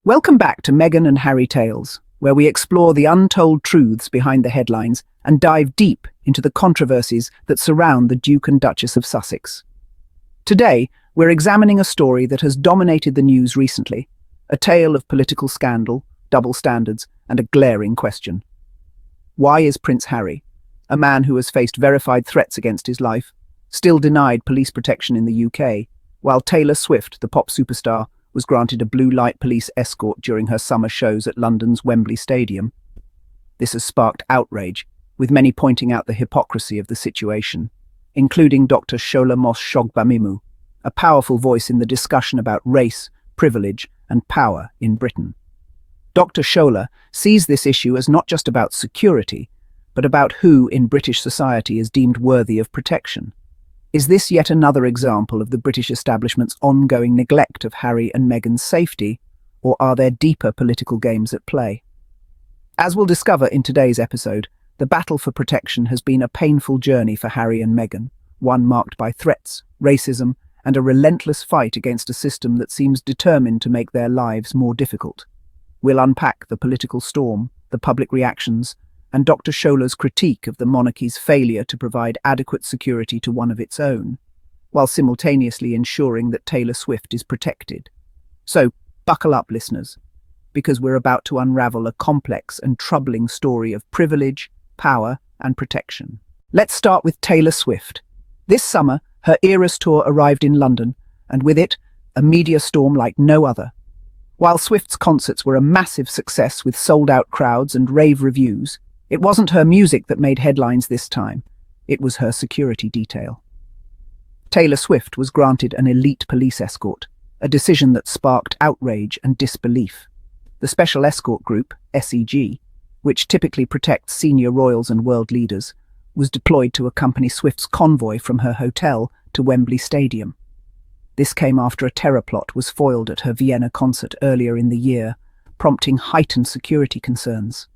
Welcome back to Meghan and Harry Tales, where we explore the untold truths behind the headlines and dive deep into the controversies that surround the Duke and Duchess of Sussex. Today, we're examining a story that has dominated the news recently, a tale of political scandal, double standards, and a glaring question. Why is Prince Harry, a man who has faced verified threats against his life, still denied police protection in the UK, while Taylor Swift, the pop superstar, was granted a blue light police escort during her summer shows at London's Wembley Stadium? This has sparked outrage, with many pointing out the hypocrisy of the situation, including Dr. Shola Mos-Shogbamimu, a powerful voice in the discussion about race, privilege, and power in Britain. Dr. Shola sees this issue as not just about security, but about who in British society is deemed worthy of protection. Is this yet another example of the British establishment's ongoing neglect of Harry and Meghan's safety, or are there deeper political games at play? As we'll discover in today's episode, the battle for protection has been a painful journey for Harry and Meghan, one marked by threats, racism, and a relentless fight against a system that seems determined to make their lives more difficult. We'll unpack the political storm, the public reactions, and Dr. Shola's critique of the monarchy's failure to provide adequate security to one of its own, while simultaneously ensuring that Taylor Swift is protected. So, buckle up, listeners, because we're about to unravel a complex and troubling story of privilege, power, and protection. Let's start with Taylor Swift. This summer, her Eras tour arrived in London, and with it, a media storm like no other. While Swift's concerts were a massive success with sold-out crowds and rave reviews, it wasn't her music that made headlines this time. It was her security detail. Taylor Swift was granted an elite police escort, a decision that sparked outrage and disbelief. The Special Escort Group, SEG, which typically protects senior royals and world leaders, was deployed to accompany Swift's convoy from her hotel to Wembley Stadium. This came after a terror plot was foiled at her Vienna concert earlier in the year, prompting heightened security concerns.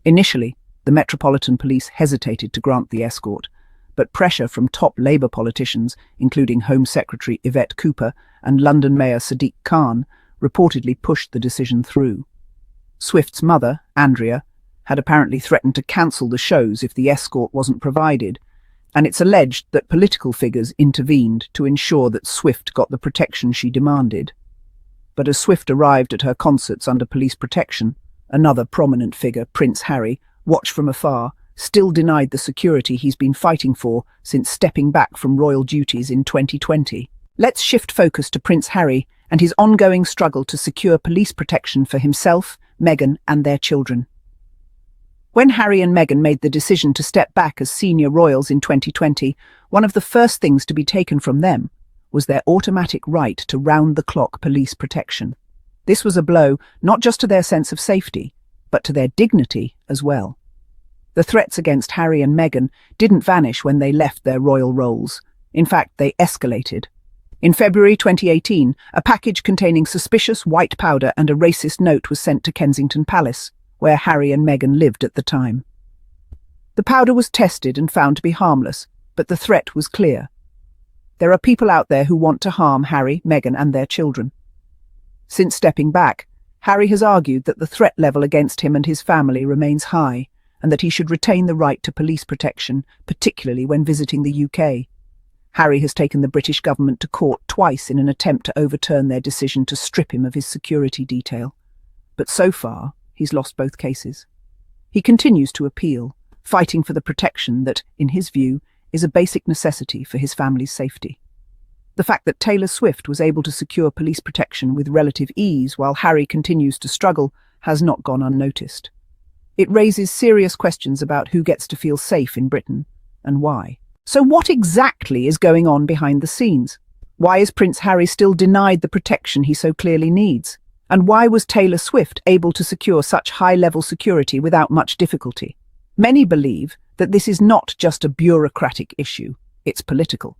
Initially, the Metropolitan Police hesitated to grant the escort, but pressure from top Labour politicians, including Home Secretary Yvette Cooper and London Mayor Sadiq Khan, reportedly pushed the decision through. Swift's mother, Andrea, had apparently threatened to cancel the shows if the escort wasn't provided, and it's alleged that political figures intervened to ensure that Swift got the protection she demanded. But as Swift arrived at her concerts under police protection, another prominent figure, Prince Harry, watched from afar, still denied the security he's been fighting for since stepping back from royal duties in 2020. Let's shift focus to Prince Harry and his ongoing struggle to secure police protection for himself, Meghan, and their children. When Harry and Meghan made the decision to step back as senior royals in 2020, one of the first things to be taken from them was their automatic right to round-the-clock police protection. This was a blow not just to their sense of safety, but to their dignity as well. The threats against Harry and Meghan didn't vanish when they left their royal roles. In fact, they escalated. In February 2018, a package containing suspicious white powder and a racist note was sent to Kensington Palace, where Harry and Meghan lived at the time. The powder was tested and found to be harmless, but the threat was clear. There are people out there who want to harm Harry, Meghan, and their children. Since stepping back, Harry has argued that the threat level against him and his family remains high, and that he should retain the right to police protection, particularly when visiting the UK. Harry has taken the British government to court twice in an attempt to overturn their decision to strip him of his security detail. But so far, he's lost both cases. He continues to appeal, fighting for the protection that, in his view, is a basic necessity for his family's safety. The fact that Taylor Swift was able to secure police protection with relative ease while Harry continues to struggle has not gone unnoticed. It raises serious questions about who gets to feel safe in Britain and why. So what exactly is going on behind the scenes? Why is Prince Harry still denied the protection he so clearly needs? And why was Taylor Swift able to secure such high-level security without much difficulty? Many believe that this is not just a bureaucratic issue, it's political.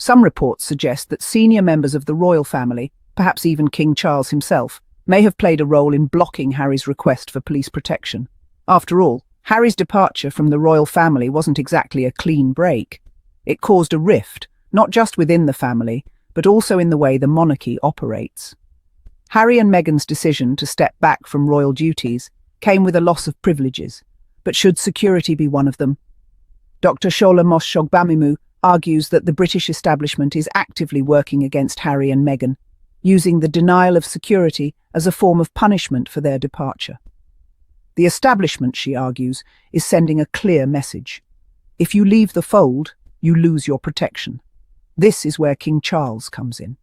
Some reports suggest that senior members of the royal family, perhaps even King Charles himself, may have played a role in blocking Harry's request for police protection. After all, Harry's departure from the royal family wasn't exactly a clean break. It caused a rift, not just within the family, but also in the way the monarchy operates. Harry and Meghan's decision to step back from royal duties came with a loss of privileges, but should security be one of them? Dr. Shola Mos-Shogbamimu argues that the British establishment is actively working against Harry and Meghan, using the denial of security as a form of punishment for their departure. The establishment, she argues, is sending a clear message. If you leave the fold, you lose your protection. This is where King Charles comes in.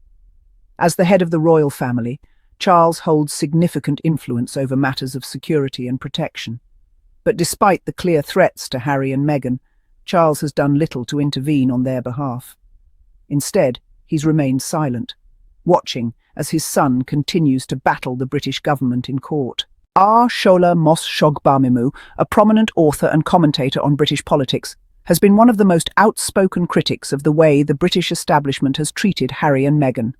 As the head of the royal family, Charles holds significant influence over matters of security and protection. But despite the clear threats to Harry and Meghan, Charles has done little to intervene on their behalf. Instead, he's remained silent, watching as his son continues to battle the British government in court. Shola Mos-Shogbamimu, a prominent author and commentator on British politics, has been one of the most outspoken critics of the way the British establishment has treated Harry and Meghan.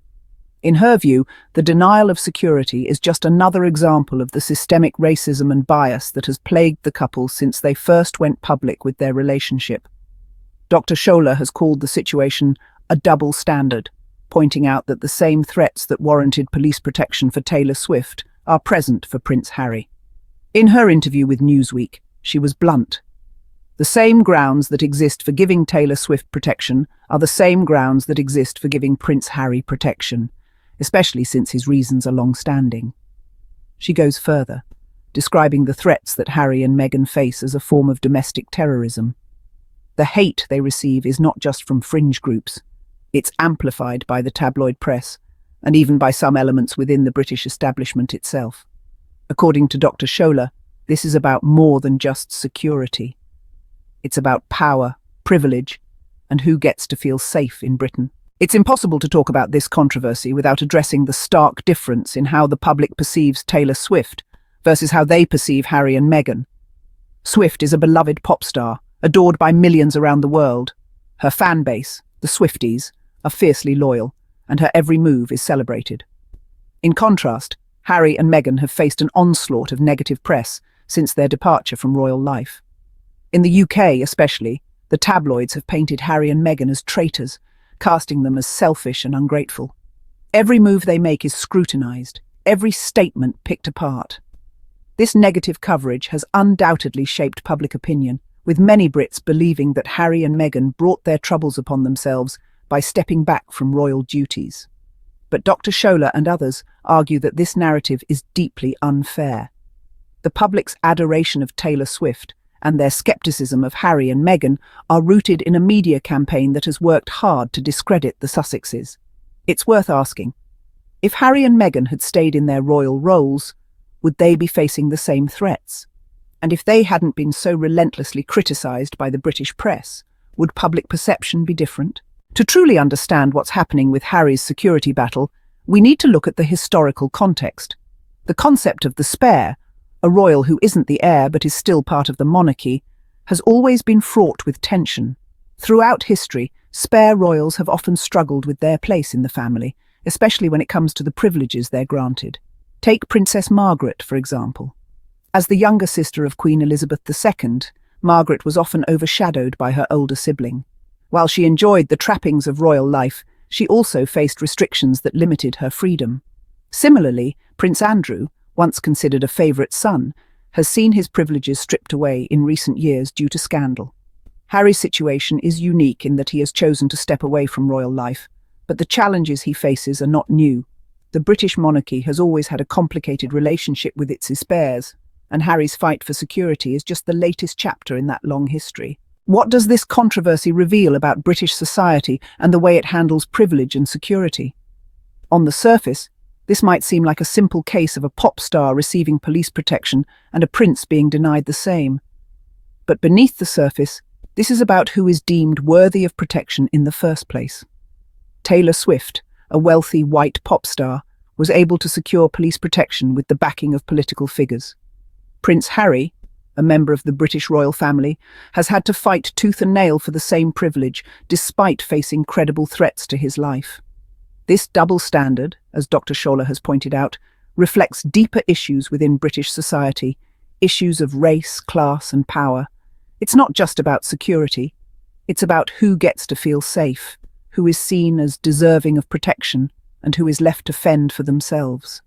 In her view, the denial of security is just another example of the systemic racism and bias that has plagued the couple since they first went public with their relationship. Dr. Shola has called the situation a double standard, pointing out that the same threats that warranted police protection for Taylor Swift are present for Prince Harry. In her interview with Newsweek, she was blunt. The same grounds that exist for giving Taylor Swift protection are the same grounds that exist for giving Prince Harry protection, especially since his reasons are long-standing. She goes further, describing the threats that Harry and Meghan face as a form of domestic terrorism. The hate they receive is not just from fringe groups. It's amplified by the tabloid press, and even by some elements within the British establishment itself. According to Dr. Shola, this is about more than just security. It's about power, privilege, and who gets to feel safe in Britain. It's impossible to talk about this controversy without addressing the stark difference in how the public perceives Taylor Swift versus how they perceive Harry and Meghan. Swift is a beloved pop star, adored by millions around the world. Her fan base, the Swifties, are fiercely loyal, and her every move is celebrated. In contrast, Harry and Meghan have faced an onslaught of negative press since their departure from royal life. In the UK especially, the tabloids have painted Harry and Meghan as traitors, casting them as selfish and ungrateful. Every move they make is scrutinised, every statement picked apart. This negative coverage has undoubtedly shaped public opinion, with many Brits believing that Harry and Meghan brought their troubles upon themselves by stepping back from royal duties. But Dr. Shola and others argue that this narrative is deeply unfair. The public's adoration of Taylor Swift and their skepticism of Harry and Meghan are rooted in a media campaign that has worked hard to discredit the Sussexes. It's worth asking, if Harry and Meghan had stayed in their royal roles, would they be facing the same threats? And if they hadn't been so relentlessly criticised by the British press, would public perception be different? To truly understand what's happening with Harry's security battle, we need to look at the historical context. The concept of the spare, a royal who isn't the heir but is still part of the monarchy, has always been fraught with tension. Throughout history, spare royals have often struggled with their place in the family, especially when it comes to the privileges they're granted. Take Princess Margaret, for example. As the younger sister of Queen Elizabeth II, Margaret was often overshadowed by her older sibling. While she enjoyed the trappings of royal life, she also faced restrictions that limited her freedom. Similarly, Prince Andrew, once considered a favourite son, has seen his privileges stripped away in recent years due to scandal. Harry's situation is unique in that he has chosen to step away from royal life, but the challenges he faces are not new. The British monarchy has always had a complicated relationship with its heirs, and Harry's fight for security is just the latest chapter in that long history. What does this controversy reveal about British society and the way it handles privilege and security? On the surface, this might seem like a simple case of a pop star receiving police protection and a prince being denied the same. But beneath the surface, this is about who is deemed worthy of protection in the first place. Taylor Swift, a wealthy white pop star, was able to secure police protection with the backing of political figures. Prince Harry, a member of the British royal family, has had to fight tooth and nail for the same privilege, despite facing credible threats to his life. This double standard, as Dr. Shola has pointed out, reflects deeper issues within British society, issues of race, class and power. It's not just about security, it's about who gets to feel safe, who is seen as deserving of protection, and who is left to fend for themselves.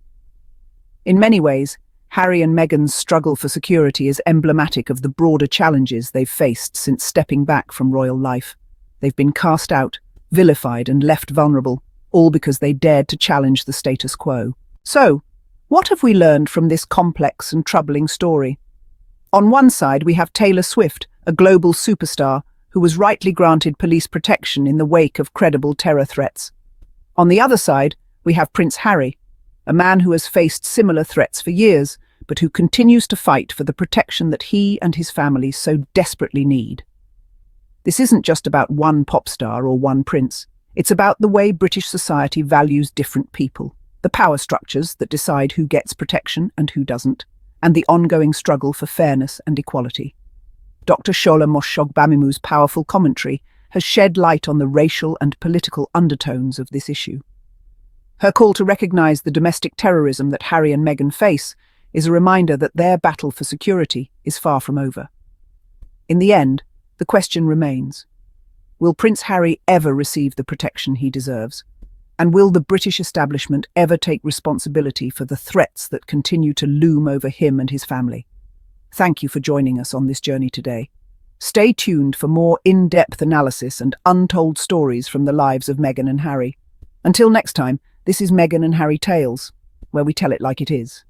In many ways, Harry and Meghan's struggle for security is emblematic of the broader challenges they've faced since stepping back from royal life. They've been cast out, vilified and left vulnerable, all because they dared to challenge the status quo. So, what have we learned from this complex and troubling story? On one side, we have Taylor Swift, a global superstar who was rightly granted police protection in the wake of credible terror threats. On the other side, we have Prince Harry, a man who has faced similar threats for years, but who continues to fight for the protection that he and his family so desperately need. This isn't just about one pop star or one prince. It's about the way British society values different people, the power structures that decide who gets protection and who doesn't, and the ongoing struggle for fairness and equality. Dr. Shola Mos-Shogbamimu's powerful commentary has shed light on the racial and political undertones of this issue. Her call to recognise the domestic terrorism that Harry and Meghan face is a reminder that their battle for security is far from over. In the end, the question remains: will Prince Harry ever receive the protection he deserves? And will the British establishment ever take responsibility for the threats that continue to loom over him and his family? Thank you for joining us on this journey today. Stay tuned for more in-depth analysis and untold stories from the lives of Meghan and Harry. Until next time, this is Meghan and Harry Tales, where we tell it like it is.